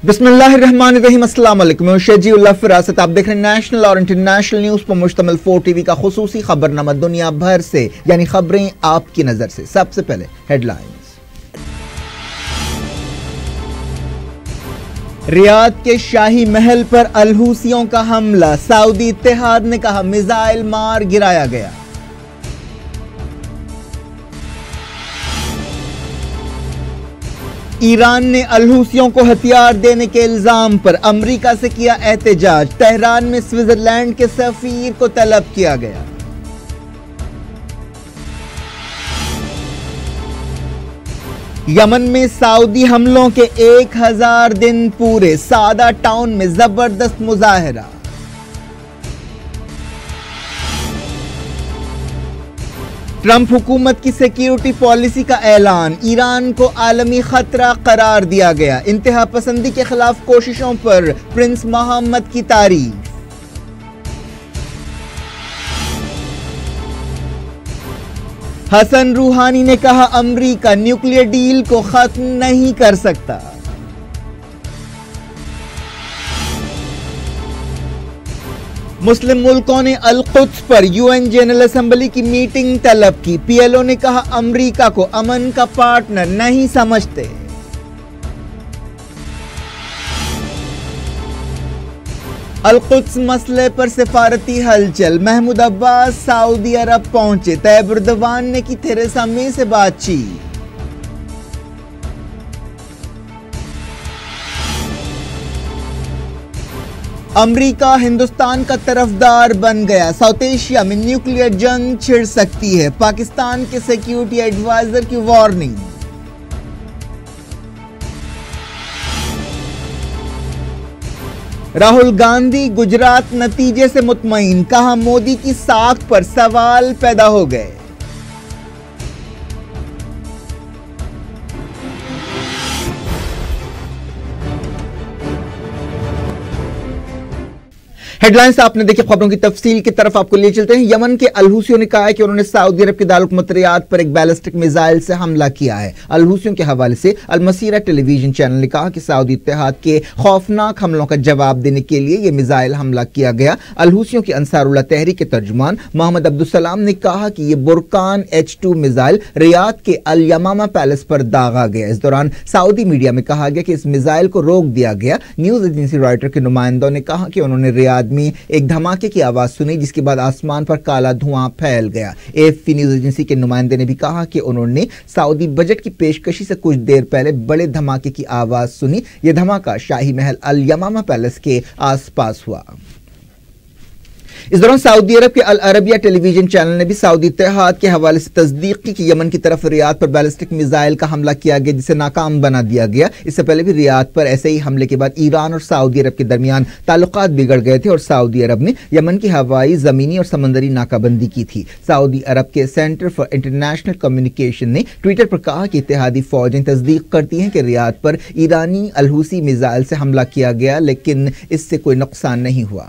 بسم اللہ الرحمن الرحیم۔ السلام علیکم، میں شجی اللہ فراست، آپ دیکھ رہے ہیں نیشنل اور انٹرنیشنل نیوز پر مشتمل 4 ٹی وی کا خصوصی خبرنامہ دنیا بھر سے، یعنی خبریں آپ کی نظر سے۔ سب سے پہلے ہیڈ لائنز۔ ریاض کے شاہی محل پر الحوثیوں کا حملہ، سعودی اتحاد نے کہا میزائل مار گرایا گیا۔ ایران نے الحوثیوں کو ہتھیار دینے کے الزام پر امریکہ سے کیا احتجاج، تہران میں سوئٹزرلینڈ کے سفیر کو طلب کیا گیا۔ یمن میں سعودی حملوں کے 1000 دن پورے، سعدہ ٹاؤن میں زبردست مظاہرہ۔ ٹرمپ حکومت کی سیکیورٹی پالیسی کا اعلان، ایران کو عالمی خطرہ قرار دیا گیا، انتہا پسندی کے خلاف کوششوں پر پرنس محمد کی تعریف۔ حسن روحانی نے کہا امریکہ نیوکلیئر ڈیل کو ختم نہیں کر سکتا۔ مسلم ملکوں نے القدس پر UN جنرل اسمبلی کی میٹنگ طلب کی، PLO نے کہا امریکہ کو امن کا پارٹنر نہیں سمجھتے۔ القدس مسئلے پر سفارتی ہلچل، محمود عباس سعودی عرب پہنچے، طیب اردوان نے کی تھریسا مے سے بات چیت۔ امریکہ ہندوستان کا طرفدار بن گیا، ساؤتھ ایشیا میں نیوکلیئر جنگ چھڑ سکتی ہے، پاکستان کے سیکیورٹی ایڈوائزر کی وارننگ۔ راہل گاندھی گجرات نتیجے سے مطمئن، کہا مودی کی ساکھ پر سوال پیدا ہو گئے۔ ہیڈ لائنز آپ نے دیکھی، خبروں کی تفصیل کی طرف آپ کو لے چلتے ہیں۔ یمن کے الحوثیوں نے کہا ہے کہ انہوں نے سعودی عرب کے دارالحکومت پر ایک بیلسٹک میزائل سے حملہ کیا ہے۔ الحوثیوں کے حوالے سے المسیرہ ٹیلی ویژن چینل نے کہا کہ سعودی اتحاد کے خوفناک حملوں کا جواب دینے کے لیے یہ میزائل حملہ کیا گیا۔ الحوثیوں کے انصار اللہ تحریک کے ترجمان محمد عبدالسلام نے کہا کہ یہ برکان H-2 میزائل ریاض کے الیمامہ پیلس پر داغا گیا۔ اس دوران سعودی میڈیا میں کہا گیا کہ اس میزائل کو روک دیا گیا۔ نیوز ایجنسی رائٹر کے نمائندوں نے کہا کہ انہوں نے ریاض میں ایک دھماکے کی آواز سنی، جس کے بعد آسمان پر کالا دھواں پھیل گیا۔ AFP نیوز ایجنسی کے نمائندے نے بھی کہا کہ انہوں نے سعودی بجٹ کی پیشکشی سے کچھ دیر پہلے بڑے دھماکے کی آواز سنی۔ یہ دھماکہ شاہی محل الیمامہ پیلس کے آس پاس ہوا۔ اس دوران سعودی عرب کے العربیہ ٹیلی ویژن چینل نے بھی سعودی اتحاد کے حوالے سے تصدیق کی کہ یمن کی طرف ریاض پر بیلسٹک میزائل کا حملہ کیا گیا، جسے ناکام بنا دیا گیا۔ اس سے پہلے بھی ریاض پر ایسے ہی حملے کے بعد ایران اور سعودی عرب کے درمیان تعلقات بگڑ گئے تھے اور سعودی عرب نے یمن کی ہوائی، زمینی اور سمندری ناکہ بندی کی تھی۔ سعودی عرب کے سینٹر فار انٹرنیشنل کمیونیکیشن نے ٹویٹر پر کہا کہ اتحادی فوجیں تصدیق کرتی ہیں کہ ریاض پر ایرانی الحوثی میزائل سے حملہ کیا گیا، لیکن اس سے کوئی نقصان نہیں ہوا۔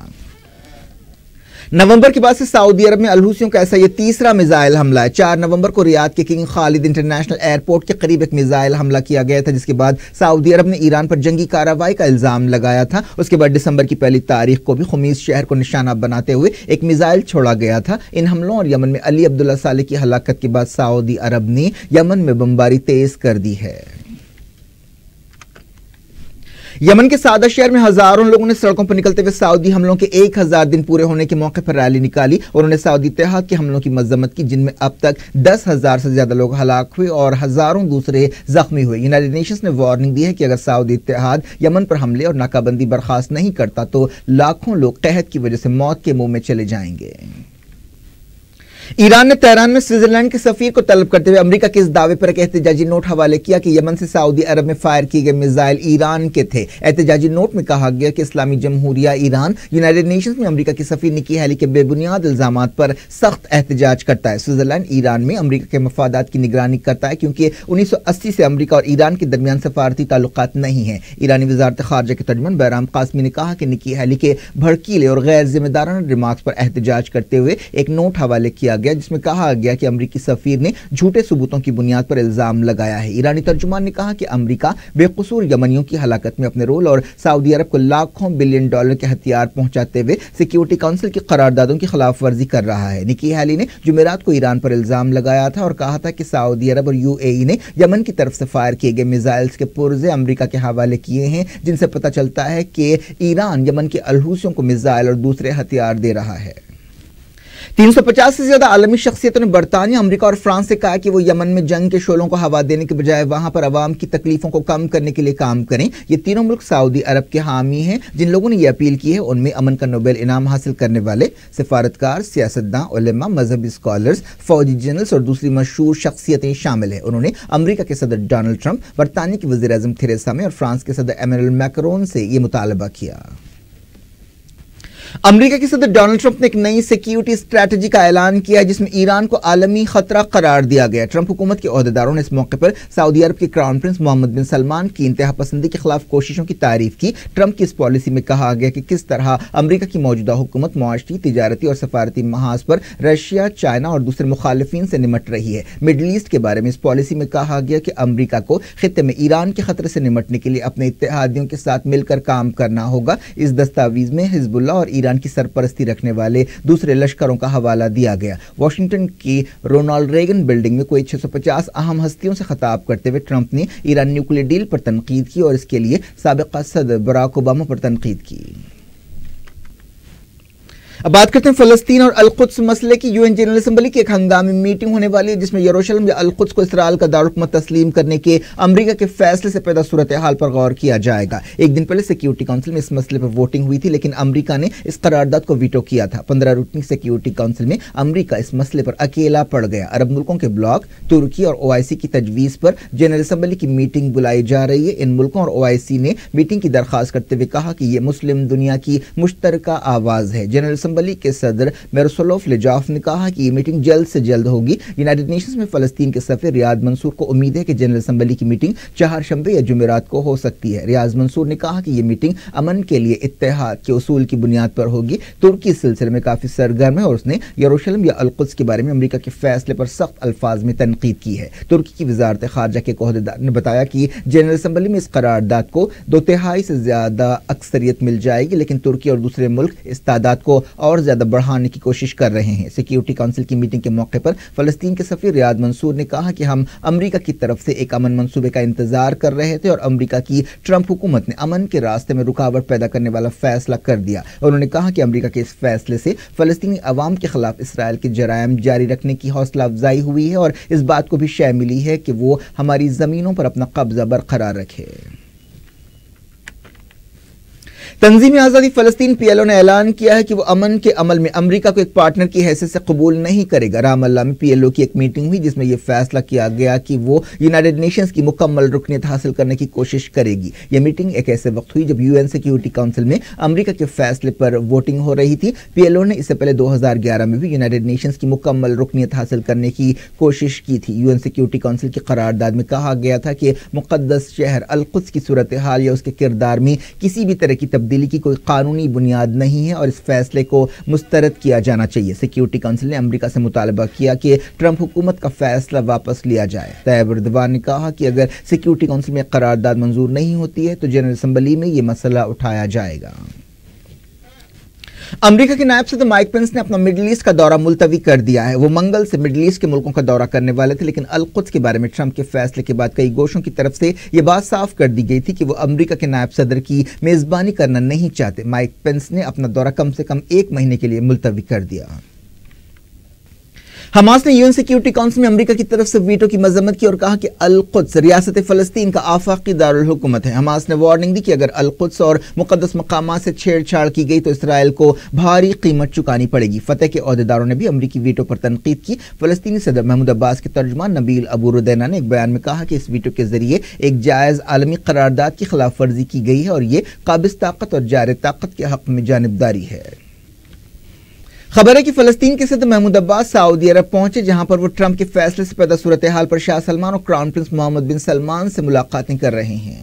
نومبر کے بعد سے سعودی عرب میں الحوثیوں کا ایسا یہ تیسرا میزائل حملہ ہے۔ 4 نومبر کو ریاض کے کنگ خالد انٹرنیشنل ایئرپورٹ کے قریب ایک میزائل حملہ کیا گیا تھا، جس کے بعد سعودی عرب نے ایران پر جنگی کارروائی کا الزام لگایا تھا۔ اس کے بعد دسمبر کی 1 تاریخ کو بھی خمیس شہر کو نشانہ بناتے ہوئے ایک میزائل چھوڑا گیا تھا۔ ان حملوں اور یمن میں علی عبداللہ صالح کی ہلاکت کے بعد سعودی عرب نے یمن میں بمباری تیز کر دی ہے۔ یمن کے سعدہ شہر میں ہزاروں لوگوں نے سڑکوں پر نکلتے ہوئے سعودی حملوں کے 1000 دن پورے ہونے کے موقع پر ریلی نکالی۔ انہوں نے سعودی اتحاد کے حملوں کی مذمت کی، جن میں اب تک 10,000 سے زیادہ لوگ ہلاک ہوئے اور ہزاروں دوسرے زخمی ہوئے۔ یونائیٹڈ نیشنز نے وارننگ دی ہے کہ اگر سعودی اتحاد یمن پر حملے اور ناکہ بندی برخاست نہیں کرتا تو لاکھوں لوگ قحط کی وجہ سے موت کے منہ میں چلے جائیں گے۔ ایران نے تہران میں سوئٹزرلینڈ کے سفیر کو طلب کرتے ہوئے امریکہ کے اس دعوے پر ایک احتجاجی نوٹ حوالے کیا کہ یمن سے سعودی عرب میں فائر کیے گئے میزائل ایران کے تھے۔ احتجاجی نوٹ میں کہا گیا کہ اسلامی جمہوریہ ایران یونائیٹڈ نیشنز میں امریکہ کے سفیر نکی ہیلی کے بے بنیاد الزامات پر سخت احتجاج کرتا ہے۔ سوئٹزرلینڈ ایران میں امریکہ کے مفادات کی نگرانی کرتا ہے کیونکہ 1980 سے امریکہ اور ایران کے درمیان سفارتی تعلقات نہیں ہیں۔ ایرانی وزارت خارجہ کے ترجمان بہرام قاسمی نے کہا کہ نکی ہیلی کے بھڑکیلے اور غیر ذمہ دارانہ ریمارکس پر احتجاج کرتے ہوئے ایک نوٹ حوالے کیا کیا گیا جس میں کہا گیا کہ امریکی سفیر نے جھوٹے ثبوتوں کی بنیاد پر الزام لگایا ہے۔ ایرانی ترجمان نے کہا کہ امریکہ بے قصور یمنیوں کی ہلاکت میں اپنے رول اور سعودی عرب کو لاکھوں بلین ڈالر کے ہتھیار پہنچاتے ہوئے سیکیورٹی کونسل کی قراردادوں کی خلاف ورزی کر رہا ہے۔ نکی ہیلی نے جمعرات کو ایران پر الزام لگایا تھا اور کہا تھا کہ سعودی عرب اور UAE نے یمن کی طرف سے فائر کیے گئے میزائلز کے پرزے امریکہ کے حوالے کیے ہیں، جن سے پتہ چلتا ہے کہ ایران یمن کے الحوثیوں کو میزائل اور دوسرے ہتھیار دے رہا ہے۔ 350 سے زیادہ عالمی شخصیتوں نے برطانیہ، امریکہ اور فرانس سے کہا کہ وہ یمن میں جنگ کے شعلوں کو ہوا دینے کے بجائے وہاں پر عوام کی تکلیفوں کو کم کرنے کے لیے کام کریں۔ یہ تینوں ملک سعودی عرب کے حامی ہیں۔ جن لوگوں نے یہ اپیل کی ہے ان میں امن کا نوبل انعام حاصل کرنے والے سفارتکار، سیاستداں، علماء، مذہبی اسکالرز، فوجی جنرلز اور دوسری مشہور شخصیتیں شامل ہیں۔ انہوں نے امریکہ کے صدر ڈونلڈ ٹرمپ، برطانیہ کی وزیر اعظم تھریسا مے اور فرانس کے صدر ایمانوئل میکرون سے یہ مطالبہ کیا۔ امریکہ کے صدر ڈونلڈ ٹرمپ نے ایک نئی سیکیورٹی اسٹریٹجی کا اعلان کیا ہے جس میں ایران کو عالمی خطرہ قرار دیا گیا۔ ٹرمپ حکومت کے عہدیداروں نے اس موقع پر سعودی عرب کے کراؤن پرنس محمد بن سلمان کی انتہا پسندی کے خلاف کوششوں کی تعریف کی۔ ٹرمپ کی اس پالیسی میں کہا گیا کہ کس طرح امریکہ کی موجودہ حکومت معاشی، تجارتی اور سفارتی محاذ پر رشیا، چائنا اور دوسرے مخالفین سے نمٹ رہی ہے۔ مڈل ایسٹ کے بارے میں اس پالیسی میں کہا گیا کہ امریکہ کو خطے میں ایران کے خطرے سے نمٹنے کے لیے اپنے اتحادیوں کے ساتھ مل کر کام کرنا ہوگا۔ اس دستاویز میں حزب اللہ اور ایران کی سرپرستی رکھنے والے دوسرے لشکروں کا حوالہ دیا گیا۔ واشنگٹن کی رونالڈ ریگن بلڈنگ میں کوئی 650 اہم ہستیوں سے خطاب کرتے ہوئے ٹرمپ نے ایران نیوکلیئر ڈیل پر تنقید کی اور اس کے لیے سابقہ صدر براک اوباما پر تنقید کی۔ اب بات کرتے ہیں فلسطین اور القدس مسئلے کی۔ UN جنرل اسمبلی کی ایک ہنگامی میٹنگ ہونے والی ہے جس میں یروشلم یا القدس کو اسرائیل کا دارالحکومت تسلیم کرنے کے امریکہ کے فیصلے سے پیدا صورتحال پر غور کیا جائے گا۔ ایک دن پہلے سیکیورٹی کونسل میں اس مسئلے پر ووٹنگ ہوئی تھی لیکن امریکہ نے اس قرارداد کو ویٹو کیا تھا۔ 15 رکنی سیکیورٹی کونسل میں امریکہ اس مسئلے پر اکیلا پڑ گیا۔ عرب ملکوں کے بلاک، ترکی اور OIC کی تجویز پر جنرل اسمبلی کی میٹنگ بلائی جا رہی ہے۔ ان ملکوں اور OIC نے میٹنگ کی درخواست کرتے ہوئے کہا کہ یہ مسلم دنیا کی مشترکہ آواز ہے۔ جنرل اسمبلی کے صدر میروسلاف لجاف نے کہا کہ یہ میٹنگ جلد سے جلد ہوگی۔ یونائیٹڈ نیشنز میں فلسطین کے سفیر ریاض منصور کو امید ہے کہ جنرل اسمبلی کی میٹنگ چہارشنبے یا جمعرات کو ہو سکتی ہے۔ ریاض منصور نے کہا کہ یہ میٹنگ امن کے لیے اتحاد کے اصول کی بنیاد پر ہوگی۔ ترکی اس سلسلے میں کافی سرگرم ہے اور اس نے یروشلم یا القدس کے بارے میں امریکہ کے فیصلے پر سخت الفاظ میں تنقید کی ہے۔ ترکی کی وزارت خارجہ کے عہدیدار نے بتایا کہ جنرل اسمبلی میں اس قرارداد کو 2/3 سے زیادہ اکثریت مل جائے گی لیکن ترکی اور دوسرے ملک اس تعداد کو اور زیادہ بڑھانے کی کوشش کر رہے ہیں۔ سیکیورٹی کونسل کی میٹنگ کے موقع پر فلسطین کے سفیر ریاض منصور نے کہا کہ ہم امریکہ کی طرف سے ایک امن منصوبے کا انتظار کر رہے تھے اور امریکہ کی ٹرمپ حکومت نے امن کے راستے میں رکاوٹ پیدا کرنے والا فیصلہ کر دیا۔ انہوں نے کہا کہ امریکہ کے اس فیصلے سے فلسطینی عوام کے خلاف اسرائیل کے جرائم جاری رکھنے کی حوصلہ افزائی ہوئی ہے اور اس بات کو بھی شے ملی ہے کہ وہ ہماری زمینوں پر اپنا قبضہ برقرار رکھے۔ تنظیم آزادی فلسطین PLO نے اعلان کیا ہے کہ وہ امن کے عمل میں امریکہ کو ایک پارٹنر کی حیثیت سے قبول نہیں کرے گا۔ رام اللہ میں PLO کی ایک میٹنگ ہوئی جس میں یہ فیصلہ کیا گیا کہ وہ یونائیٹڈ نیشنز کی مکمل رکنیت حاصل کرنے کی کوشش کرے گی۔ یہ میٹنگ ایک ایسے وقت ہوئی جب UN سیکیورٹی کونسل میں امریکہ کے فیصلے پر ووٹنگ ہو رہی تھی۔ PLO نے اس سے پہلے 2011 میں بھی یونائیٹڈ نیشنز کی مکمل رکنیت حاصل کرنے کی کوشش کی تھی۔ UN سیکیورٹی کونسل کی قرارداد میں کہا گیا تھا کہ مقدس شہر القدس کی صورتحال یا اس کے کردار میں کسی بھی طرح کی تبدیلی کی کوئی قانونی بنیاد نہیں ہے اور اس فیصلے کو مسترد کیا جانا چاہیے۔ سیکیورٹی کونسل نے امریکہ سے مطالبہ کیا کہ ٹرمپ حکومت کا فیصلہ واپس لیا جائے۔ طیب ایردوان نے کہا کہ اگر سیکیورٹی کونسل میں قرارداد منظور نہیں ہوتی ہے تو جنرل اسمبلی میں یہ مسئلہ اٹھایا جائے گا۔ امریکہ کے نائب صدر مائک پینس نے اپنا مڈل ایسٹ کا دورہ ملتوی کر دیا ہے۔ وہ منگل سے مڈل ایسٹ کے ملکوں کا دورہ کرنے والے تھے لیکن القدس کے بارے میں ٹرمپ کے فیصلے کے بعد کئی گوشوں کی طرف سے یہ بات صاف کر دی گئی تھی کہ وہ امریکہ کے نائب صدر کی میزبانی کرنا نہیں چاہتے۔ مائک پینس نے اپنا دورہ کم سے کم 1 مہینے کے لیے ملتوی کر دیا۔ حماس نے UN سیکیورٹی کونسل میں امریکہ کی طرف سے ویٹو کی مذمت کی اور کہا کہ القدس ریاست فلسطین کا آفاقی دارالحکومت ہے۔ حماس نے وارننگ دی کہ اگر القدس اور مقدس مقامات سے چھیڑ چھاڑ کی گئی تو اسرائیل کو بھاری قیمت چکانی پڑے گی۔ فتح کے عہدیداروں نے بھی امریکی ویٹو پر تنقید کی۔ فلسطینی صدر محمود عباس کے ترجمان نبیل ابو ردینا نے ایک بیان میں کہا کہ اس ویٹو کے ذریعے ایک جائز عالمی قرارداد کی خلاف ورزی کی گئی ہے اور یہ قابض طاقت اور جار طاقت کے حق میں جانبداری ہے۔ خبر ہے کہ فلسطین کے صدر محمود عباس سعودی عرب پہنچے جہاں پر وہ ٹرمپ کے فیصلے سے پیدا صورتحال پر شاہ سلمان اور کراؤن پرنس محمد بن سلمان سے ملاقاتیں کر رہے ہیں۔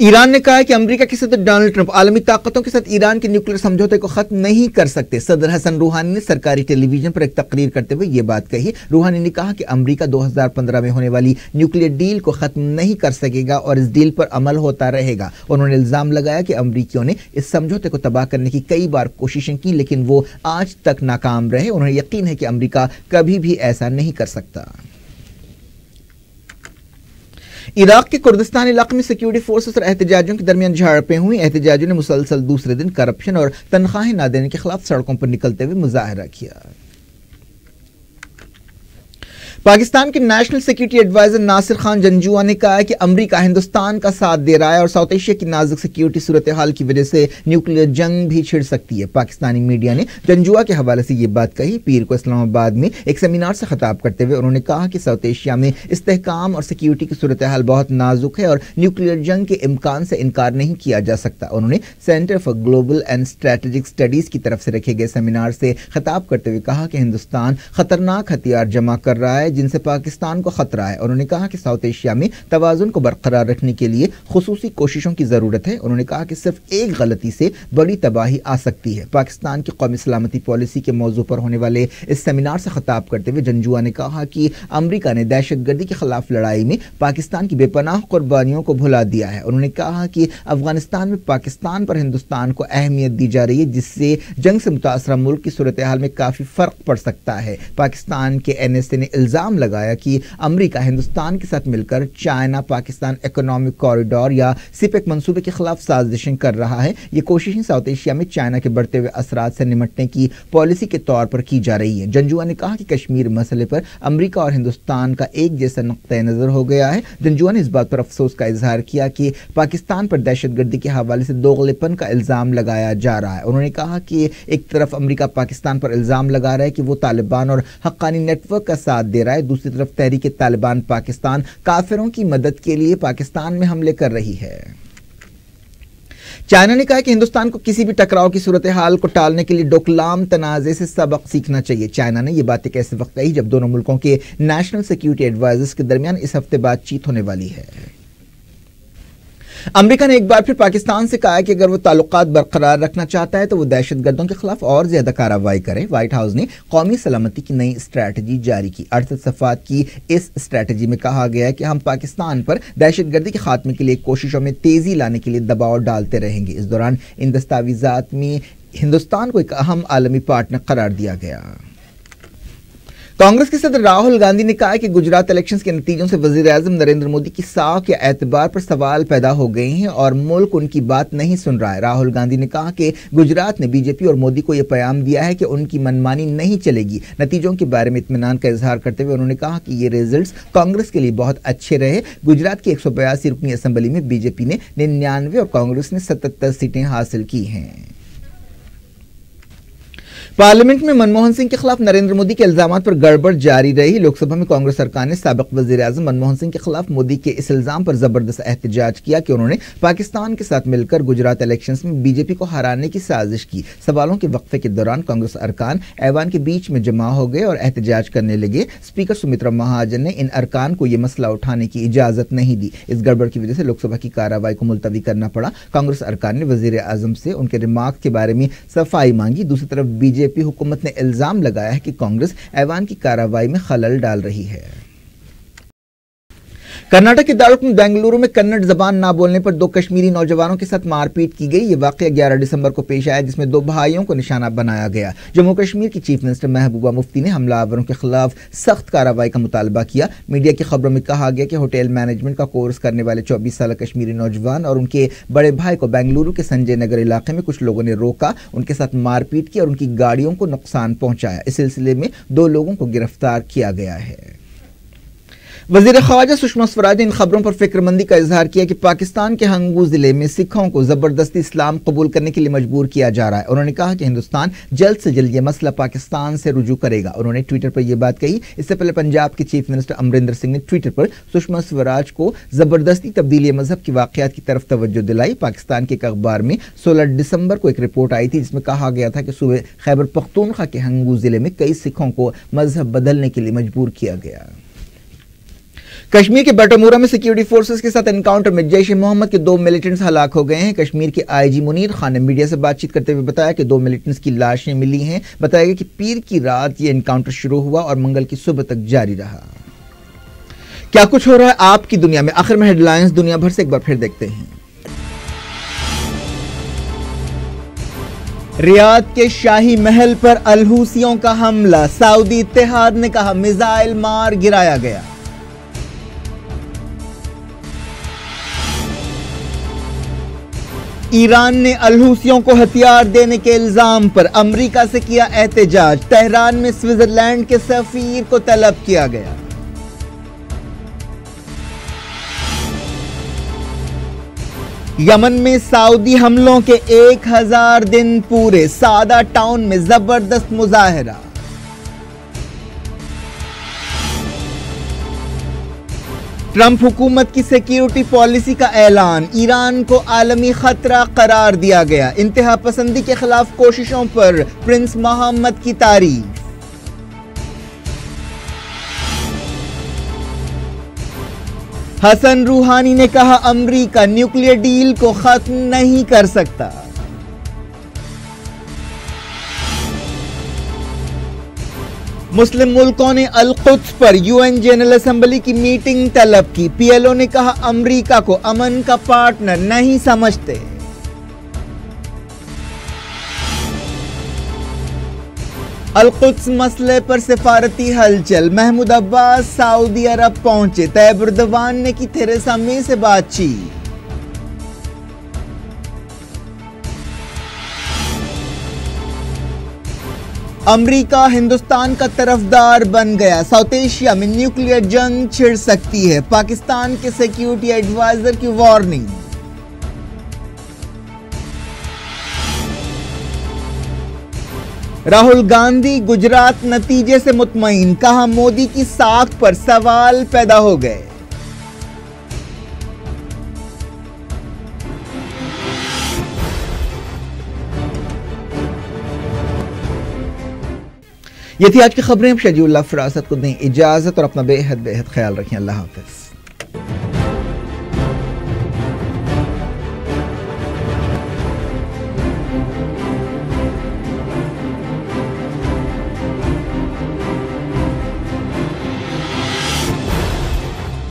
ایران نے کہا ہے کہ امریکہ کے صدر ڈونلڈ ٹرمپ عالمی طاقتوں کے ساتھ ایران کے نیوکلیر سمجھوتے کو ختم نہیں کر سکتے۔ صدر حسن روحانی نے سرکاری ٹیلی ویژن پر ایک تقریر کرتے ہوئے یہ بات کہی۔ روحانی نے کہا کہ امریکہ 2015 میں ہونے والی نیوکلیر ڈیل کو ختم نہیں کر سکے گا اور اس ڈیل پر عمل ہوتا رہے گا۔ انہوں نے الزام لگایا کہ امریکیوں نے اس سمجھوتے کو تباہ کرنے کی کئی بار کوششیں کی لیکن وہ آج تک ناکام رہے۔ انہیں یقین ہے کہ امریکہ کبھی بھی ایسا نہیں کر سکتا۔ عراق کے کردستان علاقے میں سیکیورٹی فورسز اور احتجاجیوں کے درمیان جھڑپیں ہوئیں۔ احتجاجیوں نے مسلسل دوسرے دن کرپشن اور تنخواہیں نہ دینے کے خلاف سڑکوں پر نکلتے ہوئے مظاہرہ کیا۔ پاکستان کے national security advisor Nasir Khan Janjua نے کہا ہے کہ امریکہ ہندوستان کا ساتھ دے رہا ہے اور ساؤتھ ایشیا کی نازک سیکیورٹی صورتحال کی وجہ سے نیوکلیر جنگ بھی چھڑ سکتی ہے۔ پاکستانی میڈیا نے جنجوعہ کے حوالے سے یہ بات کہی۔ پیر کو اسلام آباد میں ایک سیمینار سے خطاب کرتے ہوئے انہوں نے کہا کہ ساؤتھ ایشیا میں استحکام اور سیکیورٹی کی صورتحال بہت نازک ہے اور نیوکلیر جنگ کے امکان سے انکار نہیں کیا جا سکتا۔ انہوں نے centre for global and strategic studies کی طرف سے رکھے گئے سیمینار سے خطاب کرتے ہوئے کہا کہ ہندوستان خطرناک ہتھیار جمع کر رہا ہے جن سے پاکستان کو خطرہ ہے۔ انہوں نے کہا کہ ساؤتھ ایشیا میں توازن کو برقرار رکھنے کے لیے خصوصی کوششوں کی ضرورت ہے۔ انہوں نے کہا کہ صرف ایک غلطی سے بڑی تباہی آ سکتی ہے۔ پاکستان کی قومی سلامتی پالیسی کے موضوع پر ہونے والے اس سیمینار سے خطاب کرتے ہوئے جنجوعہ نے کہا کہ امریکہ نے دہشت گردی کے خلاف لڑائی میں پاکستان کی بے پناہ قربانیوں کو بھلا دیا ہے۔ انہوں نے کہا کہ افغانستان میں پاکستان پر ہندوستان کو اہمیت دی جا رہی ہے جس سے جنگ سے متاثرہ ملک کی صورتحال میں کافی فرق پڑ سکتا ہے۔ پاکستان کے NSA نے الزام لگایا کہ امریکہ ہندوستان کے ساتھ مل کر چائنا پاکستان اکنامک کوریڈور یا سپیک منصوبے کے خلاف سازشیں کر رہا ہے۔ یہ کوششیں ساؤتھ ایشیا میں چائنا کے بڑھتے ہوئے اثرات سے نمٹنے کی پالیسی کے طور پر کی جا رہی ہے۔ جنجوعہ نے کہا کہ کشمیر مسئلے پر امریکہ اور ہندوستان کا ایک جیسا نقطہ نظر ہو گیا ہے۔ جنجوعہ نے اس بات پر افسوس کا اظہار کیا کہ پاکستان پر دہشت گردی کے حوالے سے دوغلے پن کا الزام لگایا جا رہا ہے۔ انہوں نے کہا کہ ایک طرف امریکہ پاکستان پر الزام لگا رہا ہے کہ وہ طالبان اور حقانی نیٹ ورک کا ساتھ دے رہا ہے، دوسری طرف تحریک طالبان پاکستان کافروں کی مدد کے لیے پاکستان میں حملے کر رہی ہے۔ چائنا نے کہا کہ ہندوستان کو کسی بھی ٹکراؤ کی صورتحال کو ٹالنے کے لیے ڈوکلام تنازع سے سبق سیکھنا چاہیے۔ چائنا نے یہ بات ایک ایسے وقت کہی جب دونوں ملکوں کے نیشنل سیکیورٹی ایڈوائزرز کے درمیان اس ہفتے بات چیت ہونے والی ہے۔ امریکہ نے ایک بار پھر پاکستان سے کہا ہے کہ اگر وہ تعلقات برقرار رکھنا چاہتا ہے تو وہ دہشت گردوں کے خلاف اور زیادہ کارروائی کرے۔ وائٹ ہاؤس نے قومی سلامتی کی نئی اسٹریٹجی جاری کی۔ 68 صفحات کی اس اسٹریٹجی میں کہا گیا ہے کہ ہم پاکستان پر دہشت گردی کے خاتمے کے لیے کوششوں میں تیزی لانے کے لیے دباؤ ڈالتے رہیں گے۔ اس دوران ان دستاویزات میں ہندوستان کو ایک اہم عالمی پارٹنر قرار دیا گیا۔ کانگریس کے صدر راہل گاندھی نے کہا کہ گجرات الیکشنز کے نتیجوں سے وزیر اعظم نریندر مودی کی ساکھ یا اعتبار پر سوال پیدا ہو گئے ہیں اور ملک ان کی بات نہیں سن رہا ہے۔ راہل گاندھی نے کہا کہ گجرات نے بی جے پی اور مودی کو یہ پیغام دیا ہے کہ ان کی منمانی نہیں چلے گی۔ نتیجوں کے بارے میں اطمینان کا اظہار کرتے ہوئے انہوں نے کہا کہ یہ ریزلٹس کانگریس کے لیے بہت اچھے رہے۔ گجرات کی 182 رکنی اسمبلی میں بی جے پی نے 99 اور کانگریس نے 77 سیٹیں حاصل کی ہیں۔ پارلیمنٹ میں منموہن سنگھ کے خلاف نریندر مودی کے الزامات پر گڑبڑ جاری رہی۔ لوک سبھا میں کانگریس ارکان نے سابق وزیر اعظم منموہن سنگھ کے خلاف مودی کے اس الزام پر زبردست احتجاج کیا کہ انہوں نے پاکستان کے ساتھ مل کر گجرات الیکشنز میں بی جے پی کو ہرانے کی سازش کی۔ سوالوں کے وقفے کے دوران کانگریس ارکان ایوان کے بیچ میں جمع ہو گئے اور احتجاج کرنے لگے۔ اسپیکر سمترا مہاجن نے ان ارکان کو یہ مسئلہ اٹھانے کی اجازت نہیں دی۔ اس گڑبڑ کی وجہ سے لوک سبھا کی کارروائی کو ملتوی کرنا پڑا۔ کانگریس ارکان نے وزیر اعظم سے ان کے ریمارک کے بارے میں صفائی مانگی۔ دوسری طرف بی جے پی حکومت نے الزام لگایا ہے کہ کانگریس ایوان کی کارروائی میں خلل ڈال رہی ہے۔ کرناٹک کے دارالحکومت بنگلورو میں کنڑ زبان نہ بولنے پر 2 کشمیری نوجوانوں کے ساتھ مار پیٹ کی گئی۔ یہ واقعہ 11 دسمبر کو پیش آیا جس میں 2 بھائیوں کو نشانہ بنایا گیا۔ جموں کشمیر کی چیف منسٹر محبوبہ مفتی نے حملہ آوروں کے خلاف سخت کارروائی کا مطالبہ کیا۔ میڈیا کی خبروں میں کہا گیا کہ ہوٹل مینجمنٹ کا کورس کرنے والے 24 سالہ کشمیری نوجوان اور ان کے بڑے بھائی کو بنگلورو کے سنجے نگر علاقے میں کچھ لوگوں نے روکا، ان کے ساتھ مار پیٹ کی اور ان کی گاڑیوں کو نقصان پہنچایا۔ اس سلسلے میں 2 لوگوں کو گرفتار کیا گیا ہے۔ وزیر خارجہ سشما سوراج نے ان خبروں پر فکر مندی کا اظہار کیا کہ پاکستان کے ہنگو ضلع میں سکھوں کو زبردستی اسلام قبول کرنے کے لیے مجبور کیا جا رہا ہے۔ انہوں نے کہا کہ ہندوستان جلد سے جلد یہ مسئلہ پاکستان سے رجوع کرے گا۔ انہوں نے ٹویٹر پر یہ بات کہی۔ اس سے پہلے پنجاب کے چیف منسٹر امرندر سنگھ نے ٹویٹر پر سشما سوراج کو زبردستی تبدیلی مذہب کی واقعات کی طرف توجہ دلائی۔ پاکستان کے ایک اخبار میں 16 دسمبر کو ایک رپورٹ آئی تھی جس میں کہا گیا تھا کہ صوبے خیبر پختونخوا کے ہنگو ضلع میں کئی سکھوں کو مذہب بدلنے کے لیے مجبور کیا گیا۔ کشمیر کے بٹامورہ میں سیکیورٹی فورسز کے ساتھ انکاؤنٹر میں جیش محمد کے 2 ملیٹنٹس ہلاک ہو گئے ہیں۔ کشمیر کے آئی جی منیر خان نے میڈیا سے بات چیت کرتے ہوئے بتایا کہ 2 ملیٹنٹس کی لاشیں ملی ہیں۔ بتایا گیا کہ پیر کی رات یہ انکاؤنٹر شروع ہوا اور منگل کی صبح تک جاری رہا۔ کیا کچھ ہو رہا ہے آپ کی دنیا میں، آخر میں ہیڈ لائنز دنیا بھر سے ایک بار پھر دیکھتے ہیں۔ ریاض کے شاہی محل پر الحوثیوں کا حملہ، سعودی اتحاد نے کہا میزائل مار گرایا گیا۔ ایران نے الحوثیوں کو ہتھیار دینے کے الزام پر امریکہ سے کیا احتجاج، تہران میں سوئٹزرلینڈ کے سفیر کو طلب کیا گیا۔ یمن میں سعودی حملوں کے 1000 دن پورے، سعدہ ٹاؤن میں زبردست مظاہرہ۔ ٹرمپ حکومت کی سیکیورٹی پالیسی کا اعلان، ایران کو عالمی خطرہ قرار دیا گیا، انتہا پسندی کے خلاف کوششوں پر پرنس محمد کی تعریف۔ حسن روحانی نے کہا امریکہ نیوکلیئر ڈیل کو ختم نہیں کر سکتا۔ مسلم ملکوں نے القدس پر UN جنرل اسمبلی کی میٹنگ طلب کی، PLO نے کہا امریکہ کو امن کا پارٹنر نہیں سمجھتے۔ القدس مسئلے پر سفارتی ہلچل، محمود عباس سعودی عرب پہنچے، طیب اردوان نے کی تھیریسا مے سے بات چیت۔ امریکہ ہندوستان کا طرفدار بن گیا، ساؤتھ ایشیا میں نیوکلیئر جنگ چھڑ سکتی ہے، پاکستان کے سیکیورٹی ایڈوائزر کی وارننگ۔ راہل گاندھی گجرات نتیجے سے مطمئن، کہا مودی کی ساکھ پر سوال پیدا ہو گئے۔ یہ تھی آج کی خبریں، شجیع اللہ فراست کو دیں اجازت اور اپنا بے حد خیال رکھیں۔ اللہ حافظ۔